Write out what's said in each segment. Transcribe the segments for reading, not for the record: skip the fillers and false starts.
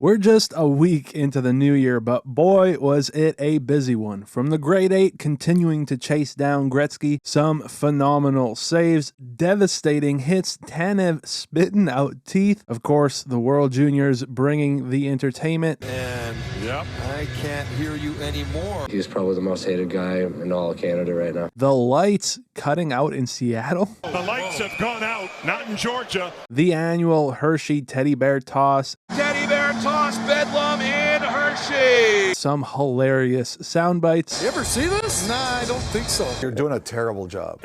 We're just a week into the new year, but boy, was it a busy one. From the grade 8 continuing to chase down Gretzky, some phenomenal saves, devastating hits, Tanev spitting out teeth. Of course, the World Juniors bringing the entertainment. And yep, I can't hear you anymore. He's probably the most hated guy in all of Canada right now. The lights cutting out in Seattle. The lights have gone out, not in Georgia. The annual Hershey Teddy Bear toss. Teddy Bear toss bedlam in Hershey. Some hilarious sound bites. You ever see this? Nah, I don't think so. You're doing a terrible job.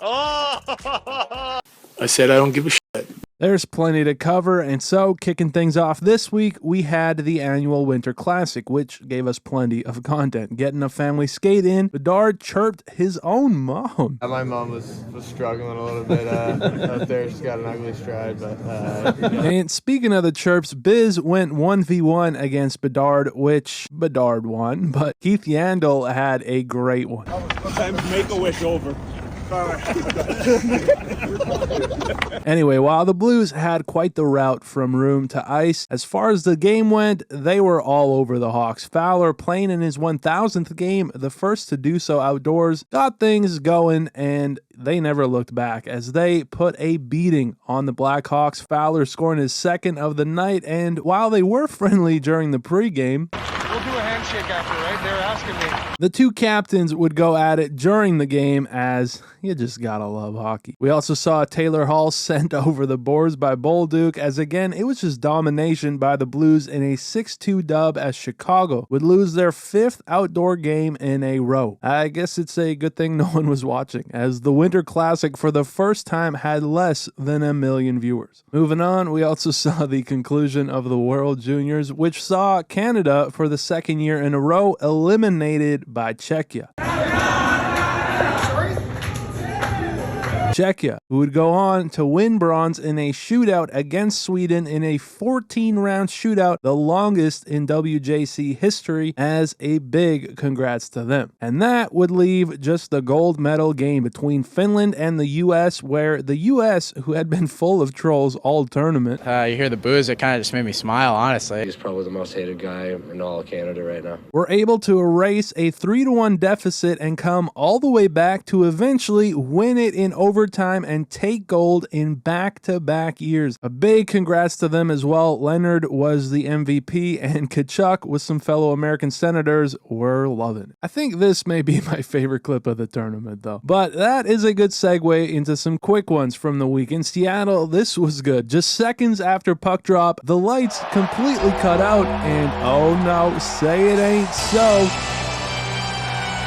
Oh! I said I don't give a shit. There's plenty to cover, and so kicking things off this week, we had the annual Winter Classic, which gave us plenty of content. Getting a family skate in, Bedard chirped his own mom. My mom was struggling a little bit out there. She's got an ugly stride, but And speaking of the chirps, Biz went 1v1 against Bedard, which Bedard won, but Keith Yandel had a great one. Sometimes Make-A-Wish over. Anyway, while the Blues had quite the route from room to ice, as far as the game went, they were all over the Hawks. Fowler, playing in his 1000th game, the first to do so outdoors, got things going, and they never looked back as they put a beating on the Blackhawks. Fowler scoring his second of the night, and while they were friendly during the pregame, we'll do a handshake after, right? They were asking me. the two captains would go at it during the game, as you just gotta love hockey. We also saw Taylor Hall sent over the boards by Bolduc, as again, it was just domination by the Blues in a 6-2 dub as Chicago would lose their 5th outdoor game in a row. I guess it's a good thing no one was watching, as the Winter Classic for the first time had less than 1 million viewers. Moving on, we also saw the conclusion of the World Juniors, which saw Canada for the second year in a row eliminated by Czechia. Czechia, who would go on to win bronze in a shootout against Sweden in a 14-round shootout, the longest in WJC history, as a big congrats to them. And that would leave just the gold medal game between Finland and the U.S., where the U.S., who had been full of trolls all tournament. You hear the boos, it kind of just made me smile, honestly. He's probably the most hated guy in all of Canada right now. Were able to erase a 3-1 deficit and come all the way back to eventually win it in overtime and take gold in back-to-back years. A big congrats to them as well. Leonard was the MVP, and Tkachuk with some fellow American Senators were loving it. I think this may be my favorite clip of the tournament, though. But that is a good segue into some quick ones from the week. In Seattle, this was good. Just seconds after puck drop, the lights completely cut out, and oh no, say it ain't so.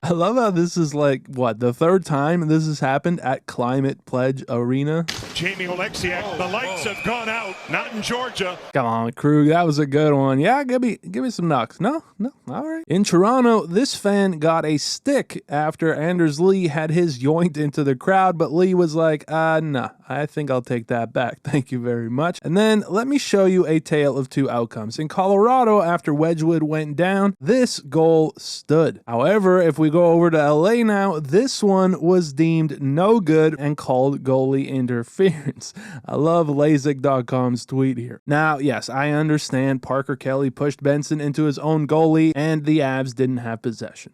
I love how this is like, what, the third time this has happened at Climate Pledge Arena? Jamie Oleksiak, the lights have gone out, not in Georgia. Come on, Krug, that was a good one. Yeah, give me some knocks. No, all right. In Toronto, this fan got a stick after Anders Lee had his yoinked into the crowd, but Lee was like, nah, I think I'll take that back. Thank you very much. And then let me show you a tale of two outcomes. In Colorado, after Wedgwood went down, this goal stood. However, if we go over to LA now, this one was deemed no good and called goalie interference. I love LASIK.com's tweet here. Now, yes, I understand Parker Kelly pushed Benson into his own goalie and the Avs didn't have possession.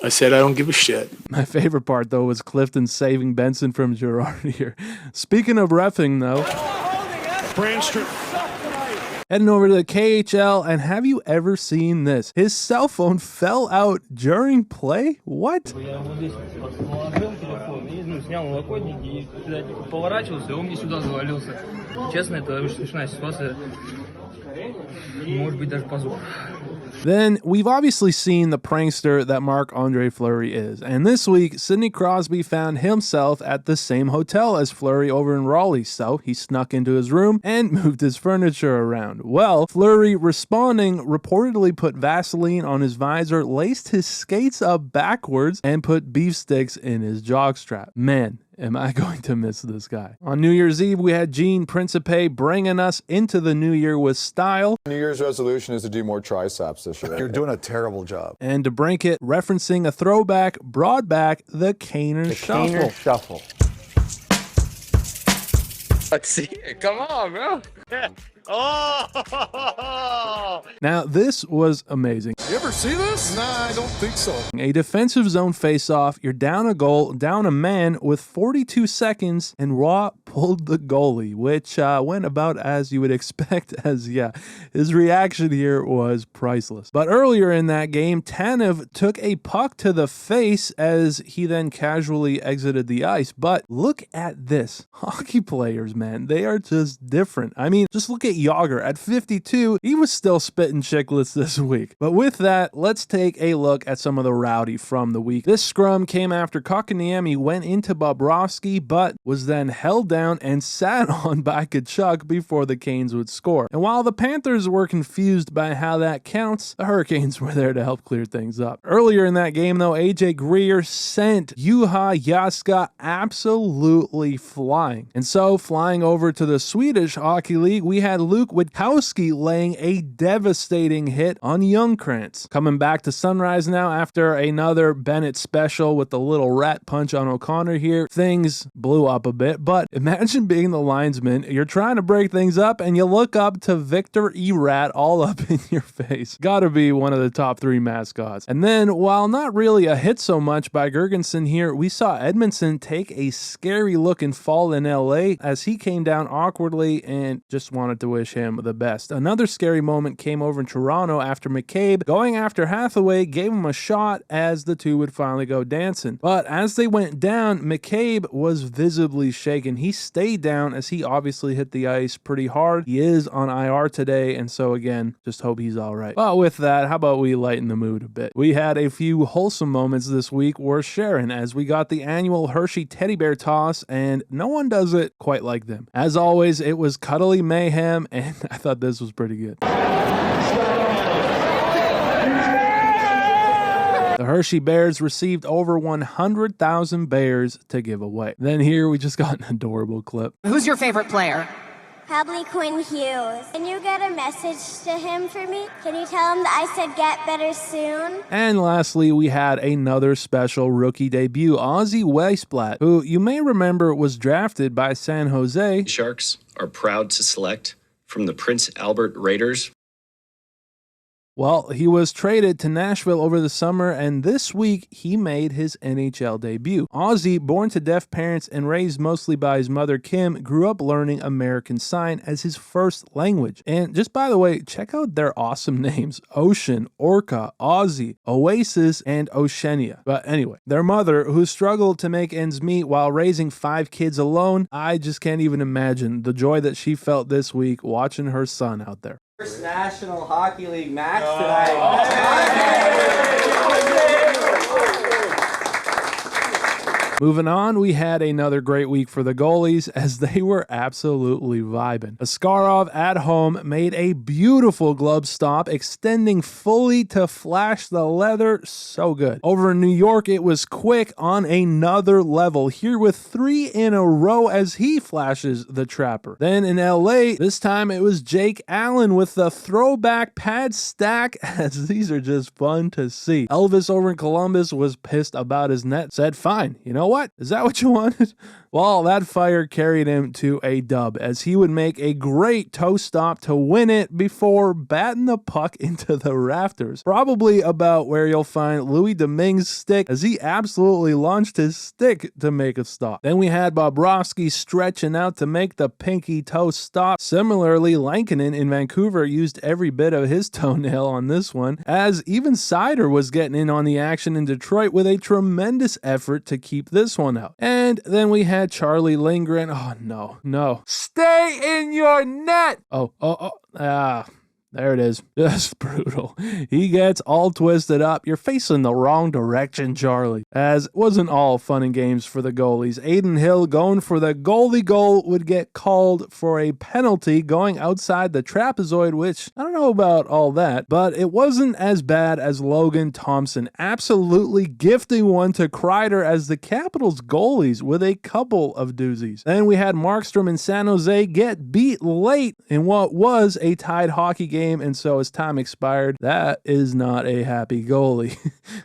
I said I don't give a shit. My favorite part, though, was Clifton saving Benson from Girard here. Speaking of reffing, though, Brandstrom. heading over to the KHL, and have you ever seen this? His cell phone fell out during play? What? Then we've obviously seen the prankster that Marc-Andre Fleury is, and this week Sidney Crosby found himself at the same hotel as Fleury over in Raleigh, so he snuck into his room and moved his furniture around. Well, Fleury, responding, reportedly put Vaseline on his visor, laced his skates up backwards, and put beef sticks in his jockstrap. Man, am I going to miss this guy. On New Year's Eve, we had Gene Principe bringing us into the new year with style. New Year's resolution is to do more triceps this year. You're doing a terrible job. And to brink it, referencing a throwback, brought back the Kaner Shuffle. Kaner Shuffle. Let's see it. Come on, bro. Now, this was amazing. You ever see this? Nah, I don't think so. A defensive zone faceoff, you're down a goal, down a man with 42 seconds, and Raw pulled the goalie, which went about as you would expect, as his reaction here was priceless. But earlier in that game, Tanev took a puck to the face as he then casually exited the ice. But look at this. Hockey players, man, they are just different. I mean, just look at Yager at 52. He was still spitting chicklets this week. But with that, let's take a look at some of the Rowdy from the week. This scrum came after Kotkaniemi went into Bobrovsky, but was then held down and sat on by Tkachuk before the Canes would score. And while the Panthers were confused by how that counts, the Hurricanes were there to help clear things up. Earlier in that game, though, AJ Greer sent U.S.A absolutely flying. And so, flying over to the Swedish Hockey League, we had Luke Witkowski laying a devastating hit on Ljungcrantz. Coming back to Sunrise now after another Bennett special with the little rat punch on O'Connor here, things blew up a bit, but imagine being the linesman, you're trying to break things up, and you look up to Victor E-Rat all up in your face. Gotta be one of the top 3 mascots. And then, while not really a hit so much by Gergensen here, we saw Edmondson take a scary looking fall in LA as he came down awkwardly and just wanted to wish him the best. Another scary moment came over in Toronto after McCabe going after Hathaway gave him a shot as the two would finally go dancing. But as they went down, McCabe was visibly shaken. He stayed down as he obviously hit the ice pretty hard. He is on IR today, and so again, just hope he's all right. But with that, how about we lighten the mood a bit? We had a few wholesome moments this week worth sharing as we got the annual Hershey Teddy Bear toss, and no one does it quite like them. As always, it was cuddly mayhem, and I thought this was pretty good. The Hershey Bears received over 100,000 bears to give away. Then here we just got an adorable clip. Who's your favorite player? Probably Quinn Hughes. Can you get a message to him for me? Can you tell him that I said get better soon? And lastly, we had another special rookie debut, Ozzy Weisblatt, who you may remember was drafted by San Jose. Sharks are proud to select from the Prince Albert Raiders. Well, he was traded to Nashville over the summer, and this week he made his NHL debut. Ozzy, born to deaf parents and raised mostly by his mother Kim, grew up learning American Sign as his first language. And just by the way, check out their awesome names: Ocean, Orca, Ozzy, Oasis, and Oceania. But anyway, their mother, who struggled to make ends meet while raising 5 kids alone, I just can't even imagine the joy that she felt this week watching her son out there. First National Hockey League match tonight. Moving on, we had another great week for the goalies as they were absolutely vibing. Askorov at home made a beautiful glove stop, extending fully to flash the leather. So good. Over in New York, it was quick on another level, here with 3 in a row as he flashes the trapper. Then in LA, this time it was Jake Allen with the throwback pad stack, as these are just fun to see. Elvis over in Columbus was pissed about his net, said, fine, you know what? Is that what you wanted? Well, that fire carried him to a dub as he would make a great toe stop to win it before batting the puck into the rafters. Probably about where you'll find Louis Domingue's stick as he absolutely launched his stick to make a stop. Then we had Bobrovsky stretching out to make the pinky toe stop. Similarly, Lankinen in Vancouver used every bit of his toenail on this one, as even Sider was getting in on the action in Detroit with a tremendous effort to keep this one out. And then we had Charlie Lindgren. Oh, no. Stay in your net! There it is. Just brutal. He gets all twisted up. You're facing the wrong direction, Charlie. As it wasn't all fun and games for the goalies. Aiden Hill going for the goalie goal would get called for a penalty going outside the trapezoid, which, I don't know know about all that, but it wasn't as bad as Logan Thompson absolutely gifting one to Kreider as the Capitals goalies with a couple of doozies. Then we had Markstrom and San Jose get beat late in what was a tied hockey game, and so as time expired, that is not a happy goalie.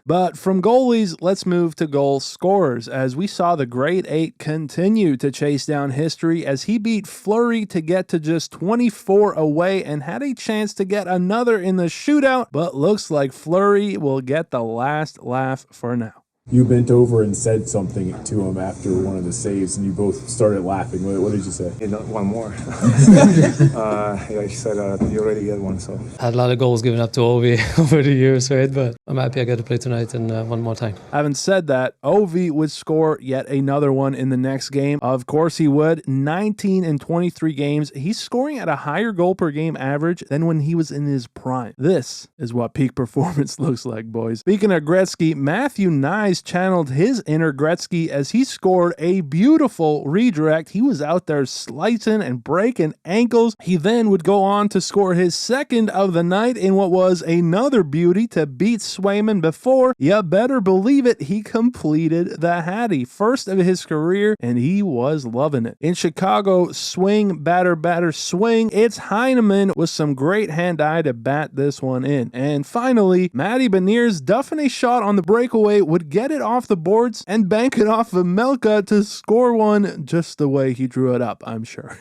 But from goalies, let's move to goal scorers, as we saw the Great Eight continue to chase down history as he beat Fleury to get to just 24 away and had a chance to get another in the shootout, but looks like Fleury will get the last laugh for now. You bent over and said something to him after one of the saves, and you both started laughing. What did you say? One more. He said, you already get one, so. Had a lot of goals given up to Ovi over the years, right? But I'm happy I got to play tonight and one more time. Having said that, Ovi would score yet another one in the next game. Of course he would. 19 in 23 games. He's scoring at a higher goal per game average than when he was in his prime. This is what peak performance looks like, boys. Speaking of Gretzky, Matthew Nyes channeled his inner Gretzky as he scored a beautiful redirect. He was out there slicing and breaking ankles. He then would go on to score his second of the night in what was another beauty to beat Swayman before, you better believe it, he completed the Hattie. First of his career, and he was loving it. In Chicago, swing, batter, swing. It's Heineman with some great hand-eye to bat this one in. And finally, Matty Beniers duffing a shot on the breakaway would get it off the boards and bank it off of Melka to score one just the way he drew it up, I'm sure.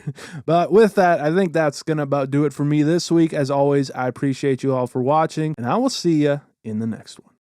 But with that, I think that's going to about do it for me this week. As always, I appreciate you all for watching, and I will see you in the next one.